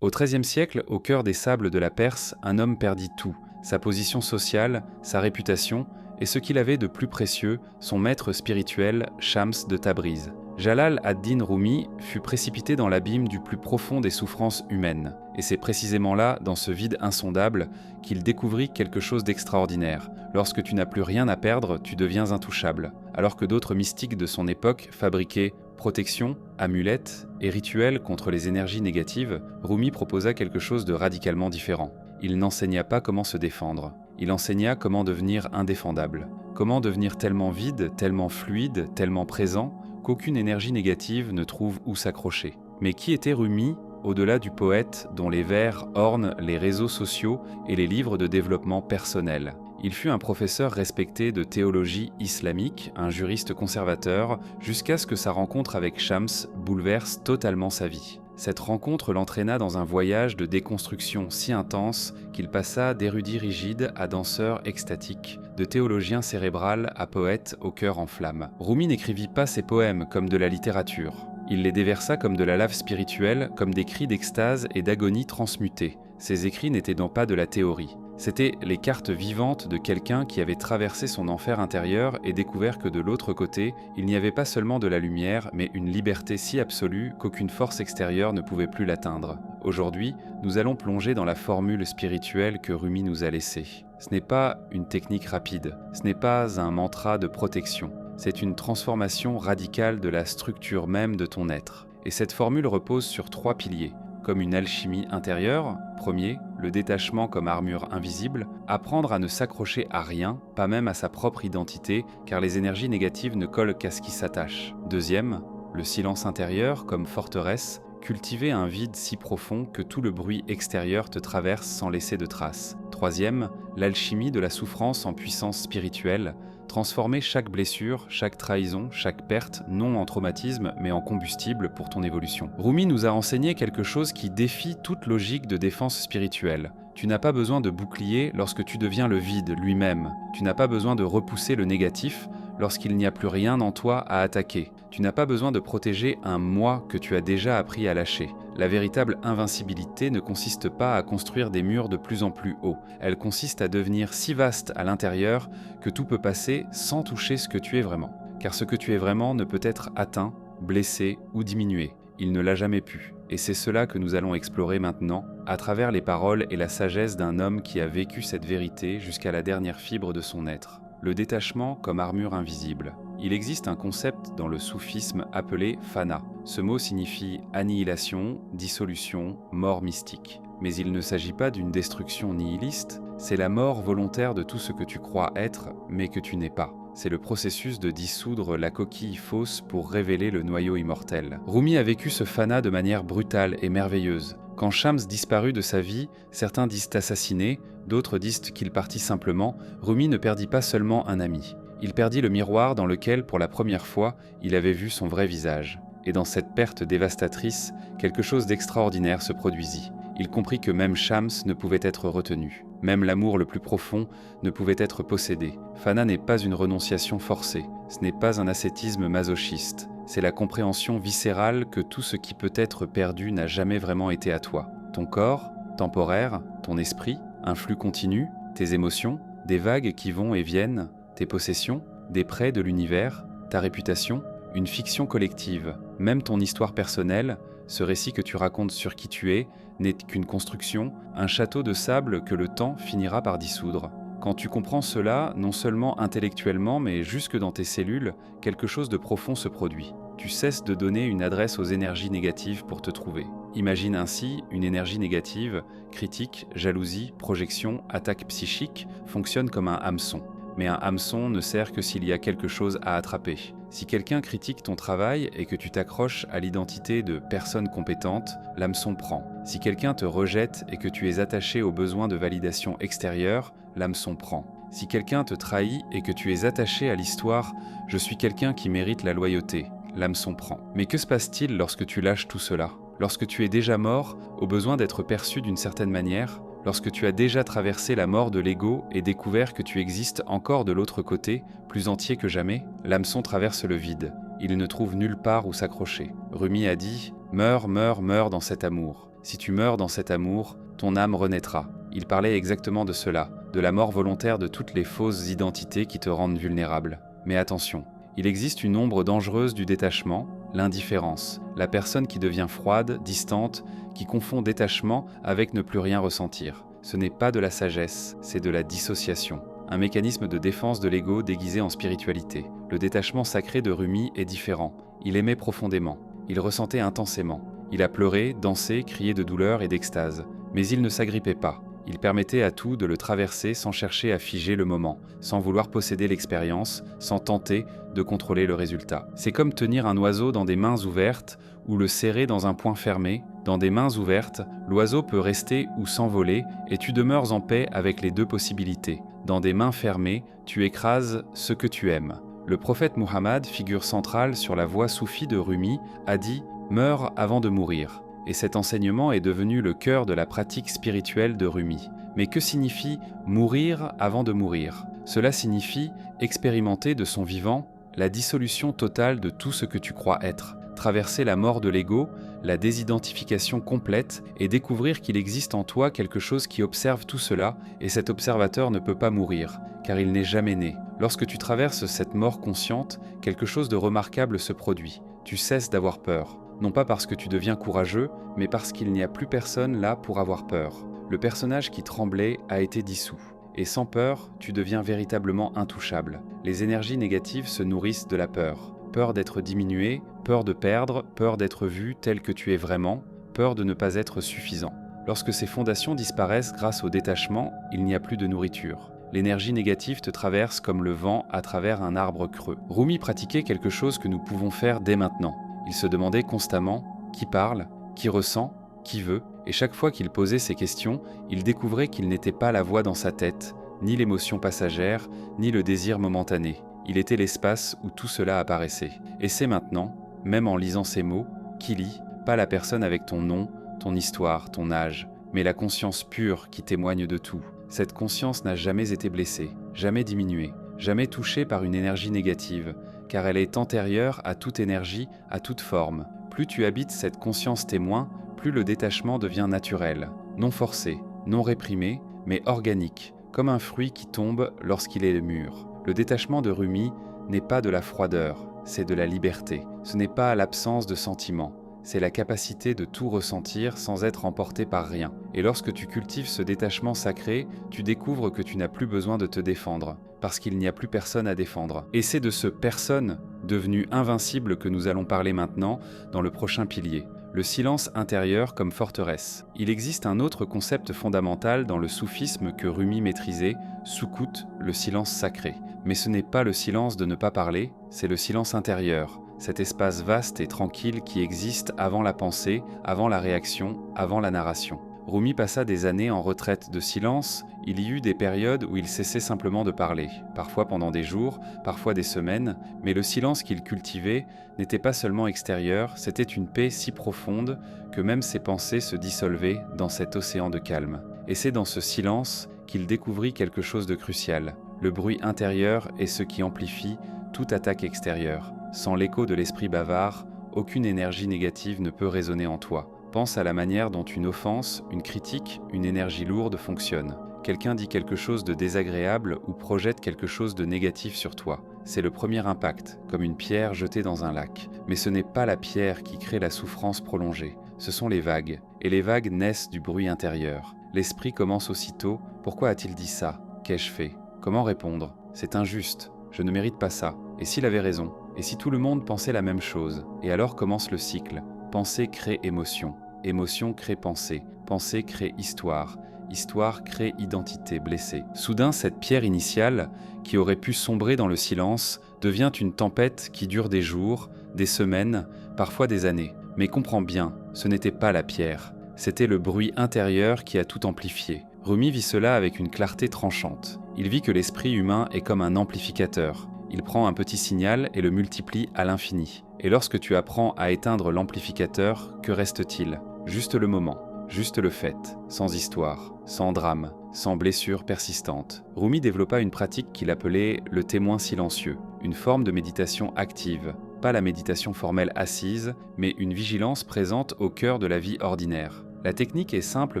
Au XIIIe siècle, au cœur des sables de la Perse, un homme perdit tout, sa position sociale, sa réputation, et ce qu'il avait de plus précieux, son maître spirituel, Shams de Tabriz. Jalal ad-Din Rumi fut précipité dans l'abîme du plus profond des souffrances humaines. Et c'est précisément là, dans ce vide insondable, qu'il découvrit quelque chose d'extraordinaire. Lorsque tu n'as plus rien à perdre, tu deviens intouchable. Alors que d'autres mystiques de son époque fabriquaient protection, amulettes et rituels contre les énergies négatives, Rumi proposa quelque chose de radicalement différent. Il n'enseigna pas comment se défendre. Il enseigna comment devenir indéfendable. Comment devenir tellement vide, tellement fluide, tellement présent, qu'aucune énergie négative ne trouve où s'accrocher. Mais qui était Rumi, au-delà du poète dont les vers ornent les réseaux sociaux et les livres de développement personnel? Il fut un professeur respecté de théologie islamique, un juriste conservateur, jusqu'à ce que sa rencontre avec Shams bouleverse totalement sa vie. Cette rencontre l'entraîna dans un voyage de déconstruction si intense qu'il passa d'érudit rigide à danseur extatique, de théologien cérébral à poète au cœur en flammes. Rumi n'écrivit pas ses poèmes comme de la littérature. Il les déversa comme de la lave spirituelle, comme des cris d'extase et d'agonie transmutés. Ses écrits n'étaient donc pas de la théorie. C'étaient les cartes vivantes de quelqu'un qui avait traversé son enfer intérieur et découvert que de l'autre côté, il n'y avait pas seulement de la lumière, mais une liberté si absolue qu'aucune force extérieure ne pouvait plus l'atteindre. Aujourd'hui, nous allons plonger dans la formule spirituelle que Rumi nous a laissée. Ce n'est pas une technique rapide, ce n'est pas un mantra de protection, c'est une transformation radicale de la structure même de ton être. Et cette formule repose sur 3 piliers. Comme une alchimie intérieure, premier, le détachement comme armure invisible, apprendre à ne s'accrocher à rien, pas même à sa propre identité, car les énergies négatives ne collent qu'à ce qui s'attache. Deuxième, le silence intérieur comme forteresse, cultiver un vide si profond que tout le bruit extérieur te traverse sans laisser de traces. Troisième, l'alchimie de la souffrance en puissance spirituelle, transformer chaque blessure, chaque trahison, chaque perte, non en traumatisme, mais en combustible pour ton évolution. Rumi nous a enseigné quelque chose qui défie toute logique de défense spirituelle. Tu n'as pas besoin de bouclier lorsque tu deviens le vide lui-même. Tu n'as pas besoin de repousser le négatif lorsqu'il n'y a plus rien en toi à attaquer. Tu n'as pas besoin de protéger un moi que tu as déjà appris à lâcher. La véritable invincibilité ne consiste pas à construire des murs de plus en plus hauts. Elle consiste à devenir si vaste à l'intérieur que tout peut passer sans toucher ce que tu es vraiment. Car ce que tu es vraiment ne peut être atteint, blessé ou diminué. Il ne l'a jamais pu. Et c'est cela que nous allons explorer maintenant, à travers les paroles et la sagesse d'un homme qui a vécu cette vérité jusqu'à la dernière fibre de son être. Le détachement comme armure invisible. Il existe un concept dans le soufisme appelé fana. Ce mot signifie annihilation, dissolution, mort mystique. Mais il ne s'agit pas d'une destruction nihiliste, c'est la mort volontaire de tout ce que tu crois être, mais que tu n'es pas. C'est le processus de dissoudre la coquille fausse pour révéler le noyau immortel. Rumi a vécu ce fana de manière brutale et merveilleuse. Quand Shams disparut de sa vie, certains disent assassiné, d'autres disent qu'il partit simplement. Rumi ne perdit pas seulement un ami. Il perdit le miroir dans lequel, pour la première fois, il avait vu son vrai visage. Et dans cette perte dévastatrice, quelque chose d'extraordinaire se produisit. Il comprit que même Shams ne pouvait être retenu. Même l'amour le plus profond ne pouvait être possédé. Fana n'est pas une renonciation forcée. Ce n'est pas un ascétisme masochiste. C'est la compréhension viscérale que tout ce qui peut être perdu n'a jamais vraiment été à toi. Ton corps, temporaire, ton esprit, un flux continu, tes émotions, des vagues qui vont et viennent, tes possessions, des prêts de l'univers, ta réputation, une fiction collective, même ton histoire personnelle, ce récit que tu racontes sur qui tu es, n'est qu'une construction, un château de sable que le temps finira par dissoudre. Quand tu comprends cela, non seulement intellectuellement, mais jusque dans tes cellules, quelque chose de profond se produit. Tu cesses de donner une adresse aux énergies négatives pour te trouver. Imagine ainsi une énergie négative, critique, jalousie, projection, attaque psychique, fonctionne comme un hameçon. Mais un hameçon ne sert que s'il y a quelque chose à attraper. Si quelqu'un critique ton travail et que tu t'accroches à l'identité de personne compétente, l'hameçon prend. Si quelqu'un te rejette et que tu es attaché au besoin de validation extérieure, l'hameçon prend. Si quelqu'un te trahit et que tu es attaché à l'histoire « je suis quelqu'un qui mérite la loyauté », l'hameçon prend. Mais que se passe-t-il lorsque tu lâches tout cela? Lorsque tu es déjà mort, au besoin d'être perçu d'une certaine manière, lorsque tu as déjà traversé la mort de l'ego et découvert que tu existes encore de l'autre côté, plus entier que jamais, l'hameçon traverse le vide. Il ne trouve nulle part où s'accrocher. Rumi a dit « Meurs, meurs, meurs dans cet amour ». Si tu meurs dans cet amour, ton âme renaîtra. Il parlait exactement de cela, de la mort volontaire de toutes les fausses identités qui te rendent vulnérable. Mais attention, il existe une ombre dangereuse du détachement, l'indifférence, la personne qui devient froide, distante, qui confond détachement avec ne plus rien ressentir. Ce n'est pas de la sagesse, c'est de la dissociation. Un mécanisme de défense de l'ego déguisé en spiritualité. Le détachement sacré de Rumi est différent. Il aimait profondément. Il ressentait intensément. Il a pleuré, dansé, crié de douleur et d'extase. Mais il ne s'agrippait pas. Il permettait à tout de le traverser sans chercher à figer le moment, sans vouloir posséder l'expérience, sans tenter de contrôler le résultat. C'est comme tenir un oiseau dans des mains ouvertes ou le serrer dans un poing fermé. Dans des mains ouvertes, l'oiseau peut rester ou s'envoler et tu demeures en paix avec les deux possibilités. Dans des mains fermées, tu écrases ce que tu aimes. Le prophète Muhammad, figure centrale sur la voie soufie de Rumi, a dit « Meurs avant de mourir ». Et cet enseignement est devenu le cœur de la pratique spirituelle de Rumi. Mais que signifie « mourir avant de mourir » Cela signifie expérimenter de son vivant la dissolution totale de tout ce que tu crois être, traverser la mort de l'ego, la désidentification complète et découvrir qu'il existe en toi quelque chose qui observe tout cela, et cet observateur ne peut pas mourir, car il n'est jamais né. Lorsque tu traverses cette mort consciente, quelque chose de remarquable se produit. Tu cesses d'avoir peur. Non pas parce que tu deviens courageux, mais parce qu'il n'y a plus personne là pour avoir peur. Le personnage qui tremblait a été dissous. Et sans peur, tu deviens véritablement intouchable. Les énergies négatives se nourrissent de la peur. Peur d'être diminué, peur de perdre, peur d'être vu tel que tu es vraiment, peur de ne pas être suffisant. Lorsque ces fondations disparaissent grâce au détachement, il n'y a plus de nourriture. L'énergie négative te traverse comme le vent à travers un arbre creux. Rumi pratiquait quelque chose que nous pouvons faire dès maintenant. Il se demandait constamment qui parle, qui ressent, qui veut, et chaque fois qu'il posait ces questions, il découvrait qu'il n'était pas la voix dans sa tête, ni l'émotion passagère, ni le désir momentané. Il était l'espace où tout cela apparaissait. Et c'est maintenant, même en lisant ces mots, qui lit, pas la personne avec ton nom, ton histoire, ton âge, mais la conscience pure qui témoigne de tout. Cette conscience n'a jamais été blessée, jamais diminuée, jamais touchée par une énergie négative, car elle est antérieure à toute énergie, à toute forme. Plus tu habites cette conscience témoin, plus le détachement devient naturel, non forcé, non réprimé, mais organique, comme un fruit qui tombe lorsqu'il est mûr. Le détachement de Rumi n'est pas de la froideur, c'est de la liberté. Ce n'est pas l'absence de sentiments, c'est la capacité de tout ressentir sans être emporté par rien. Et lorsque tu cultives ce détachement sacré, tu découvres que tu n'as plus besoin de te défendre, parce qu'il n'y a plus personne à défendre. Et c'est de ce personne devenu invincible que nous allons parler maintenant dans le prochain pilier. Le silence intérieur comme forteresse. Il existe un autre concept fondamental dans le soufisme que Rumi maîtrisait, Sukut, le silence sacré. Mais ce n'est pas le silence de ne pas parler, c'est le silence intérieur, cet espace vaste et tranquille qui existe avant la pensée, avant la réaction, avant la narration. Rumi passa des années en retraite de silence, il y eut des périodes où il cessait simplement de parler, parfois pendant des jours, parfois des semaines, mais le silence qu'il cultivait n'était pas seulement extérieur, c'était une paix si profonde que même ses pensées se dissolvaient dans cet océan de calme. Et c'est dans ce silence qu'il découvrit quelque chose de crucial. Le bruit intérieur est ce qui amplifie toute attaque extérieure. Sans l'écho de l'esprit bavard, aucune énergie négative ne peut résonner en toi. Pense à la manière dont une offense, une critique, une énergie lourde fonctionne. Quelqu'un dit quelque chose de désagréable ou projette quelque chose de négatif sur toi. C'est le premier impact, comme une pierre jetée dans un lac. Mais ce n'est pas la pierre qui crée la souffrance prolongée, ce sont les vagues. Et les vagues naissent du bruit intérieur. L'esprit commence aussitôt « Pourquoi a-t-il dit ça ? Qu'ai-je fait ? Comment répondre ? C'est injuste. Je ne mérite pas ça. Et s'il avait raison ? Et si tout le monde pensait la même chose ? Et alors commence le cycle. Pensée crée émotion. Émotion crée pensée. Pensée crée histoire. Histoire crée identité blessée. Soudain, cette pierre initiale, qui aurait pu sombrer dans le silence, devient une tempête qui dure des jours, des semaines, parfois des années. Mais comprends bien, ce n'était pas la pierre. C'était le bruit intérieur qui a tout amplifié. Rumi vit cela avec une clarté tranchante. Il vit que l'esprit humain est comme un amplificateur. Il prend un petit signal et le multiplie à l'infini. Et lorsque tu apprends à éteindre l'amplificateur, que reste-t-il ? Juste le moment, juste le fait, sans histoire, sans drame, sans blessure persistante. Rumi développa une pratique qu'il appelait le témoin silencieux, une forme de méditation active, pas la méditation formelle assise, mais une vigilance présente au cœur de la vie ordinaire. La technique est simple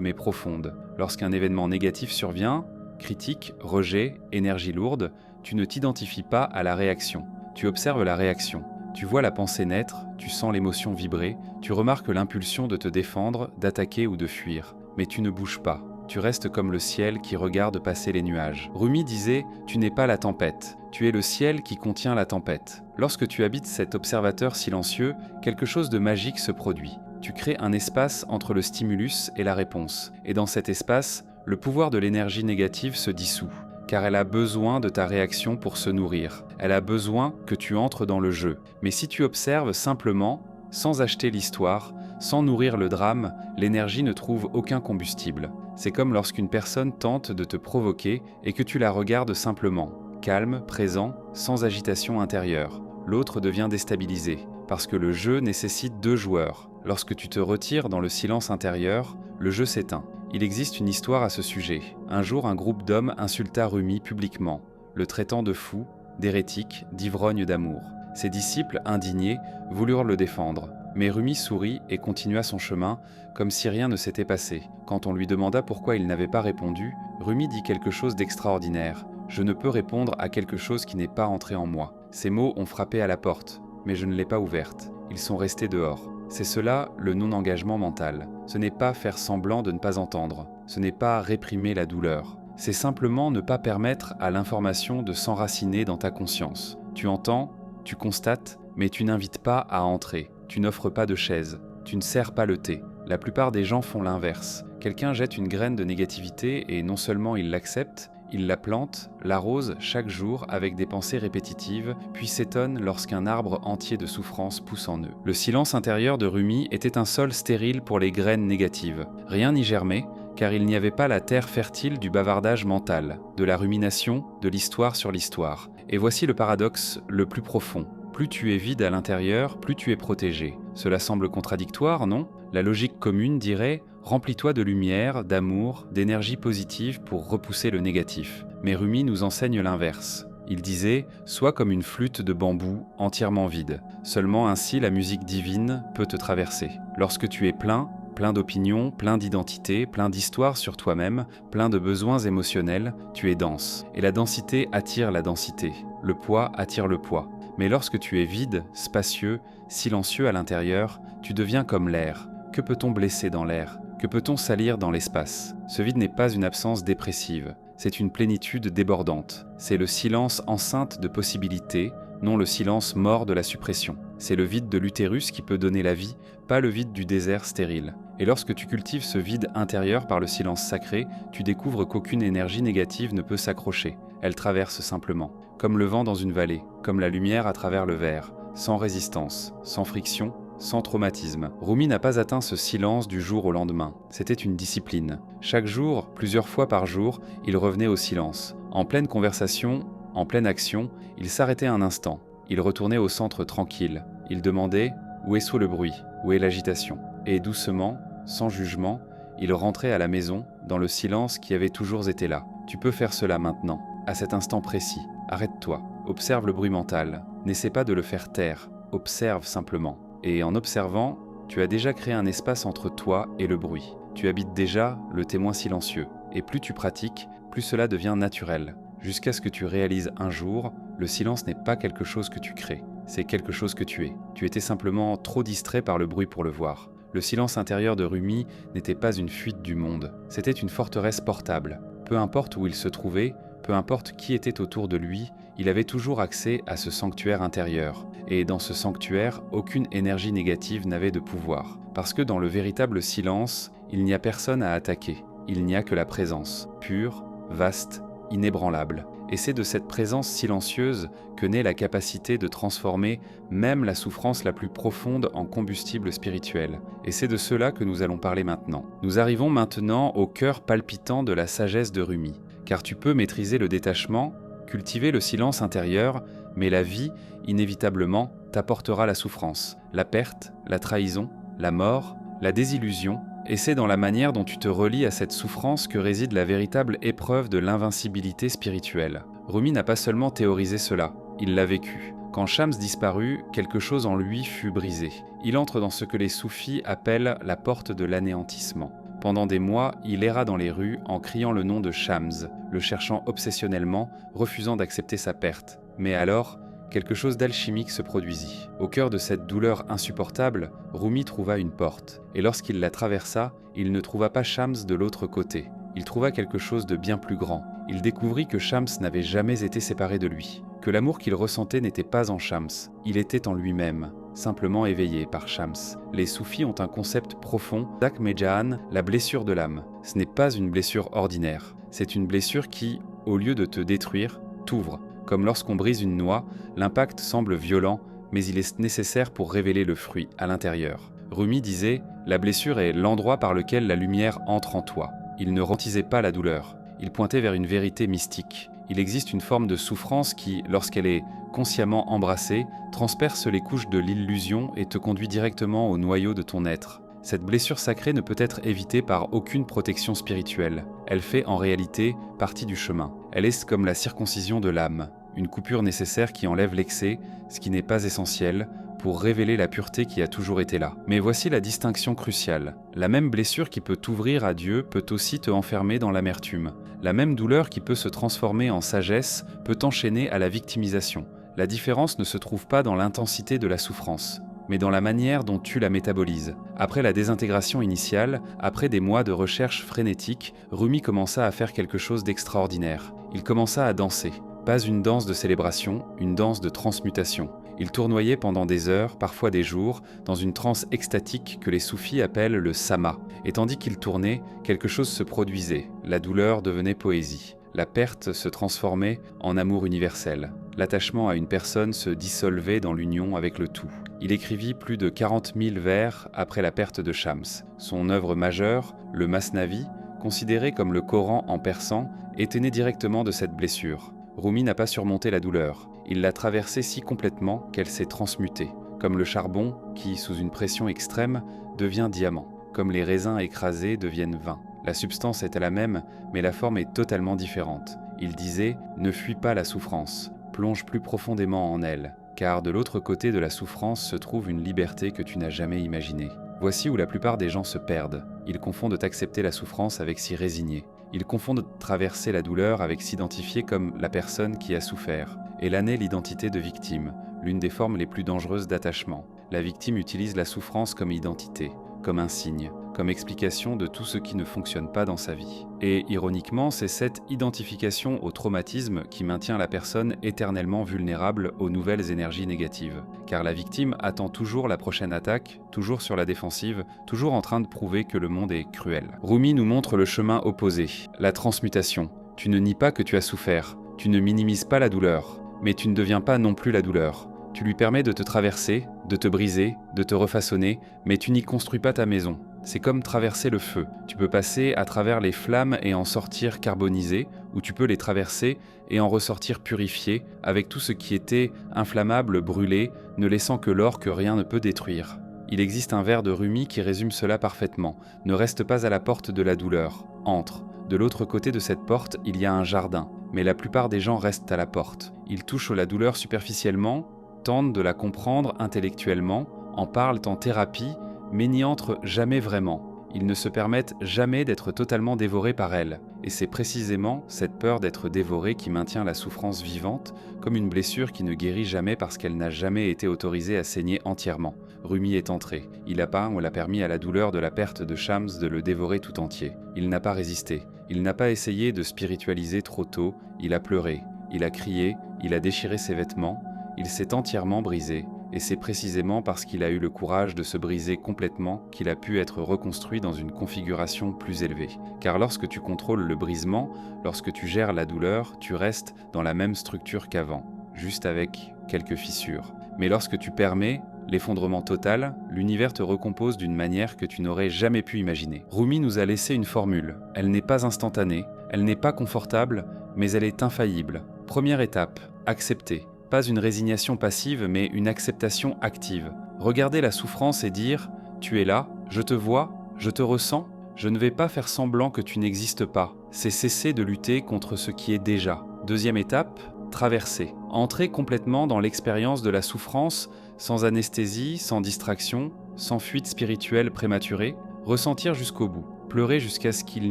mais profonde. Lorsqu'un événement négatif survient, critique, rejet, énergie lourde, tu ne t'identifies pas à la réaction. Tu observes la réaction. Tu vois la pensée naître, tu sens l'émotion vibrer, tu remarques l'impulsion de te défendre, d'attaquer ou de fuir. Mais tu ne bouges pas. Tu restes comme le ciel qui regarde passer les nuages. Rumi disait « Tu n'es pas la tempête, tu es le ciel qui contient la tempête ». Lorsque tu habites cet observateur silencieux, quelque chose de magique se produit. Tu crées un espace entre le stimulus et la réponse. Et dans cet espace, le pouvoir de l'énergie négative se dissout. Car elle a besoin de ta réaction pour se nourrir. Elle a besoin que tu entres dans le jeu. Mais si tu observes simplement, sans acheter l'histoire, sans nourrir le drame, l'énergie ne trouve aucun combustible. C'est comme lorsqu'une personne tente de te provoquer et que tu la regardes simplement, calme, présent, sans agitation intérieure. L'autre devient déstabilisé, parce que le jeu nécessite 2 joueurs. Lorsque tu te retires dans le silence intérieur, le jeu s'éteint. Il existe une histoire à ce sujet. Un jour, un groupe d'hommes insulta Rumi publiquement, le traitant de fou, d'hérétique, d'ivrogne d'amour. Ses disciples, indignés, voulurent le défendre. Mais Rumi sourit et continua son chemin, comme si rien ne s'était passé. Quand on lui demanda pourquoi il n'avait pas répondu, Rumi dit quelque chose d'extraordinaire. « Je ne peux répondre à quelque chose qui n'est pas entré en moi. » Ces mots ont frappé à la porte, mais je ne l'ai pas ouverte. Ils sont restés dehors. C'est cela le non-engagement mental. Ce n'est pas faire semblant de ne pas entendre. Ce n'est pas réprimer la douleur. C'est simplement ne pas permettre à l'information de s'enraciner dans ta conscience. Tu entends, tu constates, mais tu n'invites pas à entrer. Tu n'offres pas de chaise. Tu ne sers pas le thé. La plupart des gens font l'inverse. Quelqu'un jette une graine de négativité et non seulement il l'accepte, il la plante, l'arrose chaque jour avec des pensées répétitives, puis s'étonne lorsqu'un arbre entier de souffrance pousse en eux. Le silence intérieur de Rumi était un sol stérile pour les graines négatives. Rien n'y germait, car il n'y avait pas la terre fertile du bavardage mental, de la rumination, de l'histoire sur l'histoire. Et voici le paradoxe le plus profond. Plus tu es vide à l'intérieur, plus tu es protégé. Cela semble contradictoire, non ? La logique commune dirait « Remplis-toi de lumière, d'amour, d'énergie positive pour repousser le négatif ». Mais Rumi nous enseigne l'inverse. Il disait « Sois comme une flûte de bambou entièrement vide. Seulement ainsi la musique divine peut te traverser. Lorsque tu es plein d'opinions, plein d'identités, plein d'histoires sur toi-même, plein de besoins émotionnels, tu es dense. Et la densité attire la densité. Le poids attire le poids. Mais lorsque tu es vide, spacieux, silencieux à l'intérieur, tu deviens comme l'air. Que peut-on blesser dans l'air ? Que peut-on salir dans l'espace ? Ce vide n'est pas une absence dépressive, c'est une plénitude débordante. C'est le silence enceinte de possibilités, non le silence mort de la suppression. C'est le vide de l'utérus qui peut donner la vie, pas le vide du désert stérile. Et lorsque tu cultives ce vide intérieur par le silence sacré, tu découvres qu'aucune énergie négative ne peut s'accrocher. Elle traverse simplement, comme le vent dans une vallée, comme la lumière à travers le verre, sans résistance, sans friction, sans traumatisme. Rumi n'a pas atteint ce silence du jour au lendemain. C'était une discipline. Chaque jour, plusieurs fois par jour, il revenait au silence. En pleine conversation, en pleine action, il s'arrêtait un instant. Il retournait au centre tranquille. Il demandait « Où est le bruit ? Où est l'agitation ?» Et doucement, sans jugement, il rentrait à la maison, dans le silence qui avait toujours été là. Tu peux faire cela maintenant, à cet instant précis. Arrête-toi, observe le bruit mental. N'essaie pas de le faire taire, observe simplement. Et en observant, tu as déjà créé un espace entre toi et le bruit. Tu habites déjà le témoin silencieux. Et plus tu pratiques, plus cela devient naturel. Jusqu'à ce que tu réalises un jour, le silence n'est pas quelque chose que tu crées, c'est quelque chose que tu es. Tu étais simplement trop distrait par le bruit pour le voir. Le silence intérieur de Rumi n'était pas une fuite du monde, c'était une forteresse portable. Peu importe où il se trouvait, peu importe qui était autour de lui, il avait toujours accès à ce sanctuaire intérieur. Et dans ce sanctuaire, aucune énergie négative n'avait de pouvoir. Parce que dans le véritable silence, il n'y a personne à attaquer. Il n'y a que la présence, pure, vaste, inébranlable. Et c'est de cette présence silencieuse que naît la capacité de transformer même la souffrance la plus profonde en combustible spirituel. Et c'est de cela que nous allons parler maintenant. Nous arrivons maintenant au cœur palpitant de la sagesse de Rumi. Car tu peux maîtriser le détachement, cultiver le silence intérieur, mais la vie, inévitablement, t'apportera la souffrance, la perte, la trahison, la mort, la désillusion, et c'est dans la manière dont tu te relis à cette souffrance que réside la véritable épreuve de l'invincibilité spirituelle. Rumi n'a pas seulement théorisé cela, il l'a vécu. Quand Shams disparut, quelque chose en lui fut brisé. Il entre dans ce que les soufis appellent la porte de l'anéantissement. Pendant des mois, il erra dans les rues en criant le nom de Shams, le cherchant obsessionnellement, refusant d'accepter sa perte. Mais alors, quelque chose d'alchimique se produisit. Au cœur de cette douleur insupportable, Rumi trouva une porte, et lorsqu'il la traversa, il ne trouva pas Shams de l'autre côté. Il trouva quelque chose de bien plus grand. Il découvrit que Shams n'avait jamais été séparé de lui, que l'amour qu'il ressentait n'était pas en Shams, il était en lui-même, simplement éveillé par Shams. Les soufis ont un concept profond, Dak Mejahan, la blessure de l'âme. Ce n'est pas une blessure ordinaire, c'est une blessure qui, au lieu de te détruire, t'ouvre. Comme lorsqu'on brise une noix, l'impact semble violent, mais il est nécessaire pour révéler le fruit à l'intérieur. Rumi disait « La blessure est l'endroit par lequel la lumière entre en toi ». Il ne romantisait pas la douleur, il pointait vers une vérité mystique. Il existe une forme de souffrance qui, lorsqu'elle est consciemment embrassée, transperce les couches de l'illusion et te conduit directement au noyau de ton être. Cette blessure sacrée ne peut être évitée par aucune protection spirituelle. Elle fait en réalité partie du chemin. Elle est comme la circoncision de l'âme, une coupure nécessaire qui enlève l'excès, ce qui n'est pas essentiel, pour révéler la pureté qui a toujours été là. Mais voici la distinction cruciale. La même blessure qui peut t'ouvrir à Dieu peut aussi te enfermer dans l'amertume. La même douleur qui peut se transformer en sagesse peut t'enchaîner à la victimisation. La différence ne se trouve pas dans l'intensité de la souffrance, mais dans la manière dont tu la métabolises. Après la désintégration initiale, après des mois de recherche frénétique, Rumi commença à faire quelque chose d'extraordinaire. Il commença à danser. Pas une danse de célébration, une danse de transmutation. Il tournoyait pendant des heures, parfois des jours, dans une transe extatique que les soufis appellent le sama. Et tandis qu'il tournait, quelque chose se produisait. La douleur devenait poésie. La perte se transformait en amour universel. L'attachement à une personne se dissolvait dans l'union avec le tout. Il écrivit plus de 40 000 vers après la perte de Shams. Son œuvre majeure, le Masnavi, considéré comme le Coran en persan, était né directement de cette blessure. Rumi n'a pas surmonté la douleur. Il l'a traversée si complètement qu'elle s'est transmutée, comme le charbon qui, sous une pression extrême, devient diamant, comme les raisins écrasés deviennent vin. La substance est la même, mais la forme est totalement différente. Il disait « Ne fuis pas la souffrance, plonge plus profondément en elle, car de l'autre côté de la souffrance se trouve une liberté que tu n'as jamais imaginée. » Voici où la plupart des gens se perdent. Ils confondent accepter la souffrance avec s'y résigner. Ils confondent traverser la douleur avec s'identifier comme la personne qui a souffert, et là naît l'identité de victime, l'une des formes les plus dangereuses d'attachement. La victime utilise la souffrance comme identité, comme un signe, comme explication de tout ce qui ne fonctionne pas dans sa vie. Et ironiquement, c'est cette identification au traumatisme qui maintient la personne éternellement vulnérable aux nouvelles énergies négatives. Car la victime attend toujours la prochaine attaque, toujours sur la défensive, toujours en train de prouver que le monde est cruel. Rumi nous montre le chemin opposé, la transmutation. Tu ne nies pas que tu as souffert, tu ne minimises pas la douleur, mais tu ne deviens pas non plus la douleur. Tu lui permets de te traverser, de te briser, de te refaçonner, mais tu n'y construis pas ta maison. C'est comme traverser le feu. Tu peux passer à travers les flammes et en sortir carbonisé, ou tu peux les traverser et en ressortir purifié, avec tout ce qui était inflammable brûlé, ne laissant que l'or que rien ne peut détruire. Il existe un vers de Rumi qui résume cela parfaitement. Ne reste pas à la porte de la douleur. Entre. De l'autre côté de cette porte, il y a un jardin. Mais la plupart des gens restent à la porte. Ils touchent la douleur superficiellement, tentent de la comprendre intellectuellement, en parlent en thérapie, mais n'y entrent jamais vraiment. Ils ne se permettent jamais d'être totalement dévorés par elle. Et c'est précisément cette peur d'être dévoré qui maintient la souffrance vivante, comme une blessure qui ne guérit jamais parce qu'elle n'a jamais été autorisée à saigner entièrement. Rumi est entré. Il a permis à la douleur de la perte de Shams de le dévorer tout entier. Il n'a pas résisté. Il n'a pas essayé de spiritualiser trop tôt. Il a pleuré. Il a crié. Il a déchiré ses vêtements. Il s'est entièrement brisé. Et c'est précisément parce qu'il a eu le courage de se briser complètement qu'il a pu être reconstruit dans une configuration plus élevée. Car lorsque tu contrôles le brisement, lorsque tu gères la douleur, tu restes dans la même structure qu'avant, juste avec quelques fissures. Mais lorsque tu permets l'effondrement total, l'univers te recompose d'une manière que tu n'aurais jamais pu imaginer. Rumi nous a laissé une formule. Elle n'est pas instantanée, elle n'est pas confortable, mais elle est infaillible. Première étape, accepter. Pas une résignation passive, mais une acceptation active. Regarder la souffrance et dire « Tu es là, je te vois, je te ressens, je ne vais pas faire semblant que tu n'existes pas. » C'est cesser de lutter contre ce qui est déjà. Deuxième étape, traverser. Entrer complètement dans l'expérience de la souffrance sans anesthésie, sans distraction, sans fuite spirituelle prématurée, ressentir jusqu'au bout, pleurer jusqu'à ce qu'il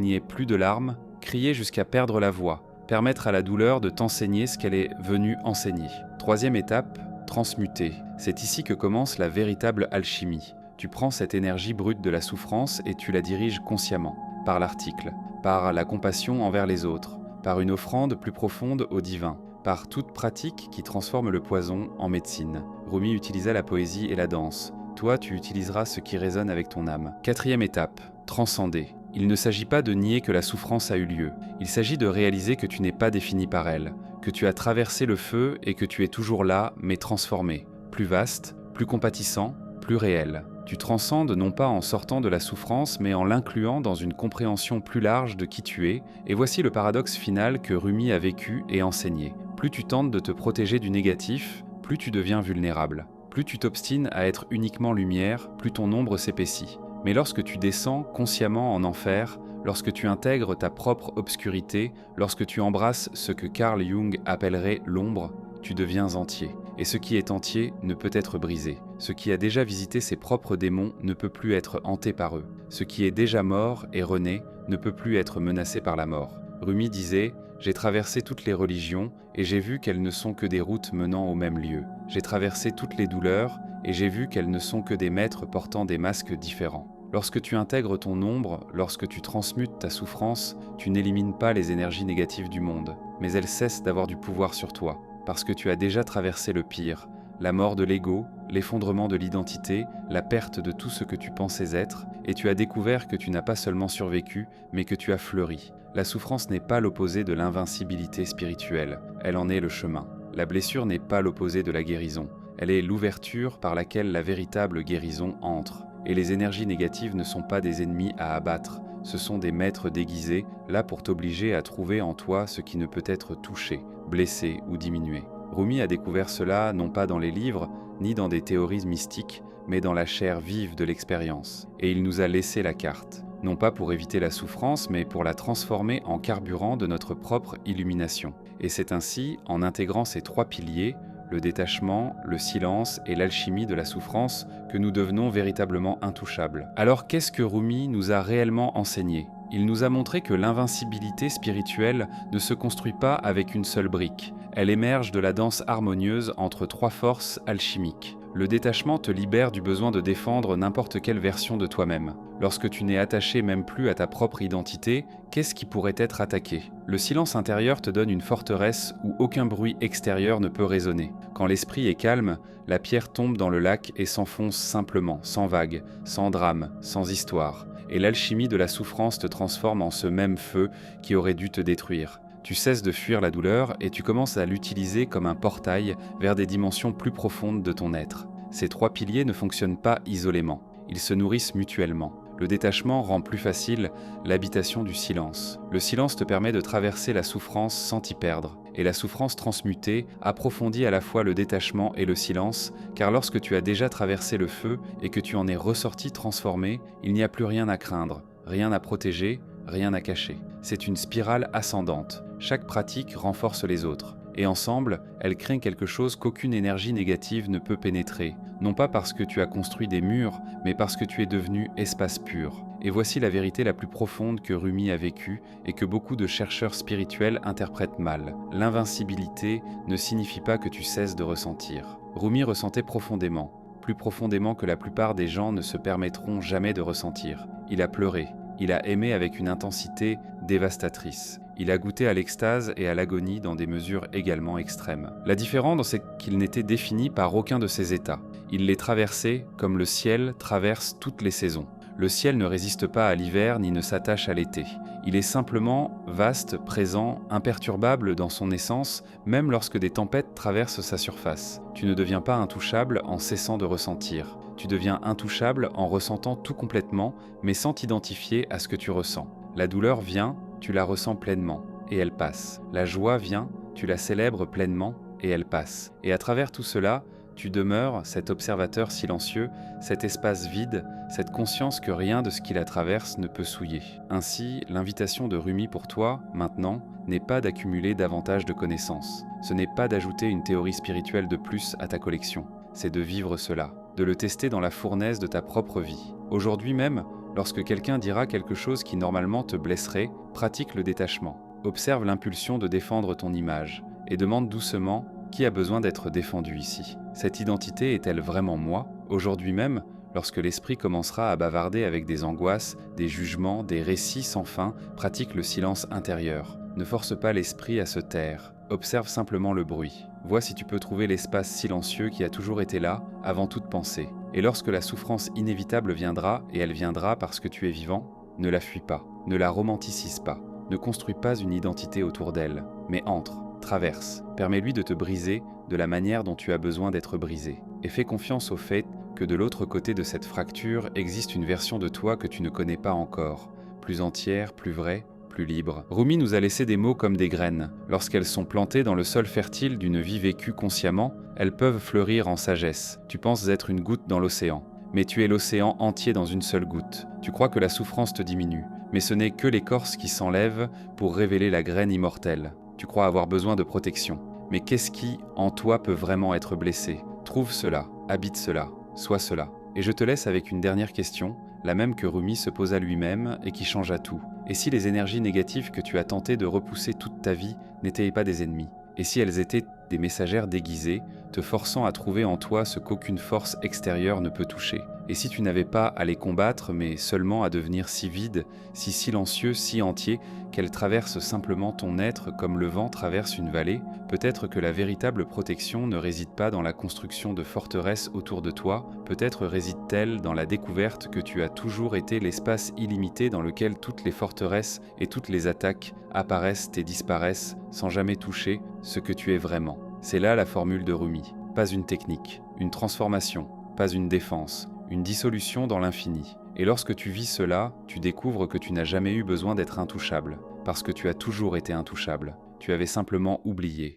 n'y ait plus de larmes, crier jusqu'à perdre la voix, permettre à la douleur de t'enseigner ce qu'elle est venue enseigner. Troisième étape, transmuter. C'est ici que commence la véritable alchimie. Tu prends cette énergie brute de la souffrance et tu la diriges consciemment, par l'article, par la compassion envers les autres, par une offrande plus profonde au divin, par toute pratique qui transforme le poison en médecine. Rumi utilisa la poésie et la danse. Toi, tu utiliseras ce qui résonne avec ton âme. Quatrième étape, transcender. Il ne s'agit pas de nier que la souffrance a eu lieu. Il s'agit de réaliser que tu n'es pas défini par elle, que tu as traversé le feu et que tu es toujours là, mais transformé, plus vaste, plus compatissant, plus réel. Tu transcendes non pas en sortant de la souffrance, mais en l'incluant dans une compréhension plus large de qui tu es, et voici le paradoxe final que Rumi a vécu et enseigné. Plus tu tentes de te protéger du négatif, plus tu deviens vulnérable. Plus tu t'obstines à être uniquement lumière, plus ton ombre s'épaissit. Mais lorsque tu descends consciemment en enfer, lorsque tu intègres ta propre obscurité, lorsque tu embrasses ce que Carl Jung appellerait l'ombre, tu deviens entier. Et ce qui est entier ne peut être brisé. Ce qui a déjà visité ses propres démons ne peut plus être hanté par eux. Ce qui est déjà mort et rené ne peut plus être menacé par la mort. Rumi disait « J'ai traversé toutes les religions et j'ai vu qu'elles ne sont que des routes menant au même lieu. J'ai traversé toutes les douleurs et j'ai vu qu'elles ne sont que des maîtres portant des masques différents. » Lorsque tu intègres ton ombre, lorsque tu transmutes ta souffrance, tu n'élimines pas les énergies négatives du monde, mais elles cessent d'avoir du pouvoir sur toi, parce que tu as déjà traversé le pire, la mort de l'ego, l'effondrement de l'identité, la perte de tout ce que tu pensais être, et tu as découvert que tu n'as pas seulement survécu, mais que tu as fleuri. La souffrance n'est pas l'opposé de l'invincibilité spirituelle, elle en est le chemin. La blessure n'est pas l'opposé de la guérison, elle est l'ouverture par laquelle la véritable guérison entre. Et les énergies négatives ne sont pas des ennemis à abattre, ce sont des maîtres déguisés, là pour t'obliger à trouver en toi ce qui ne peut être touché, blessé ou diminué. Rumi a découvert cela non pas dans les livres, ni dans des théories mystiques, mais dans la chair vive de l'expérience. Et il nous a laissé la carte, non pas pour éviter la souffrance, mais pour la transformer en carburant de notre propre illumination. Et c'est ainsi, en intégrant ces trois piliers, le détachement, le silence et l'alchimie de la souffrance, que nous devenons véritablement intouchables. Alors qu'est-ce que Rumi nous a réellement enseigné ? Il nous a montré que l'invincibilité spirituelle ne se construit pas avec une seule brique. Elle émerge de la danse harmonieuse entre trois forces alchimiques. Le détachement te libère du besoin de défendre n'importe quelle version de toi-même. Lorsque tu n'es attaché même plus à ta propre identité, qu'est-ce qui pourrait être attaqué ? Le silence intérieur te donne une forteresse où aucun bruit extérieur ne peut résonner. Quand l'esprit est calme, la pierre tombe dans le lac et s'enfonce simplement, sans vague, sans drame, sans histoire. Et l'alchimie de la souffrance te transforme en ce même feu qui aurait dû te détruire. Tu cesses de fuir la douleur et tu commences à l'utiliser comme un portail vers des dimensions plus profondes de ton être. Ces trois piliers ne fonctionnent pas isolément, ils se nourrissent mutuellement. Le détachement rend plus facile l'habitation du silence. Le silence te permet de traverser la souffrance sans t'y perdre. Et la souffrance transmutée approfondit à la fois le détachement et le silence, car lorsque tu as déjà traversé le feu et que tu en es ressorti transformé, il n'y a plus rien à craindre, rien à protéger, rien à cacher. C'est une spirale ascendante. Chaque pratique renforce les autres. Et ensemble, elles créent quelque chose qu'aucune énergie négative ne peut pénétrer, non pas parce que tu as construit des murs, mais parce que tu es devenu espace pur. Et voici la vérité la plus profonde que Rumi a vécue et que beaucoup de chercheurs spirituels interprètent mal. L'invincibilité ne signifie pas que tu cesses de ressentir. Rumi ressentait profondément, plus profondément que la plupart des gens ne se permettront jamais de ressentir. Il a pleuré, il a aimé avec une intensité dévastatrice. Il a goûté à l'extase et à l'agonie dans des mesures également extrêmes. La différence, c'est qu'il n'était défini par aucun de ces états. Il les traversait comme le ciel traverse toutes les saisons. Le ciel ne résiste pas à l'hiver ni ne s'attache à l'été. Il est simplement vaste, présent, imperturbable dans son essence, même lorsque des tempêtes traversent sa surface. Tu ne deviens pas intouchable en cessant de ressentir. Tu deviens intouchable en ressentant tout complètement, mais sans t'identifier à ce que tu ressens. La douleur vient, tu la ressens pleinement, et elle passe. La joie vient, tu la célèbres pleinement, et elle passe. Et à travers tout cela, tu demeures cet observateur silencieux, cet espace vide, cette conscience que rien de ce qui la traverse ne peut souiller. Ainsi, l'invitation de Rumi pour toi, maintenant, n'est pas d'accumuler davantage de connaissances. Ce n'est pas d'ajouter une théorie spirituelle de plus à ta collection. c'est de vivre cela, de le tester dans la fournaise de ta propre vie. Aujourd'hui même, lorsque quelqu'un dira quelque chose qui normalement te blesserait, pratique le détachement. Observe l'impulsion de défendre ton image et demande doucement qui a besoin d'être défendu ici. Cette identité est-elle vraiment moi? Aujourd'hui même, lorsque l'esprit commencera à bavarder avec des angoisses, des jugements, des récits sans fin, pratique le silence intérieur. Ne force pas l'esprit à se taire. Observe simplement le bruit. Vois si tu peux trouver l'espace silencieux qui a toujours été là, avant toute pensée. Et lorsque la souffrance inévitable viendra, et elle viendra parce que tu es vivant, ne la fuis pas, ne la romanticise pas, ne construis pas une identité autour d'elle, mais entre, traverse, permets-lui de te briser de la manière dont tu as besoin d'être brisé. Et fais confiance au fait que de l'autre côté de cette fracture existe une version de toi que tu ne connais pas encore, plus entière, plus vraie, plus libre. Rumi nous a laissé des mots comme des graines. Lorsqu'elles sont plantées dans le sol fertile d'une vie vécue consciemment, elles peuvent fleurir en sagesse. Tu penses être une goutte dans l'océan, mais tu es l'océan entier dans une seule goutte. Tu crois que la souffrance te diminue, mais ce n'est que l'écorce qui s'enlève pour révéler la graine immortelle. Tu crois avoir besoin de protection. Mais qu'est-ce qui, en toi, peut vraiment être blessé? Trouve cela, habite cela, sois cela. Et je te laisse avec une dernière question, la même que Rumi se posa lui-même et qui changea tout. Et si les énergies négatives que tu as tenté de repousser toute ta vie n'étaient pas des ennemis? Et si elles étaient des messagères déguisées, te forçant à trouver en toi ce qu'aucune force extérieure ne peut toucher? Et si tu n'avais pas à les combattre, mais seulement à devenir si vide, si silencieux, si entier, qu'elles traversent simplement ton être comme le vent traverse une vallée, peut-être que la véritable protection ne réside pas dans la construction de forteresses autour de toi, peut-être réside-t-elle dans la découverte que tu as toujours été l'espace illimité dans lequel toutes les forteresses et toutes les attaques apparaissent et disparaissent sans jamais toucher ce que tu es vraiment. C'est là la formule de Rumi. Pas une technique, une transformation, pas une défense, une dissolution dans l'infini. Et lorsque tu vis cela, tu découvres que tu n'as jamais eu besoin d'être intouchable, parce que tu as toujours été intouchable. Tu avais simplement oublié.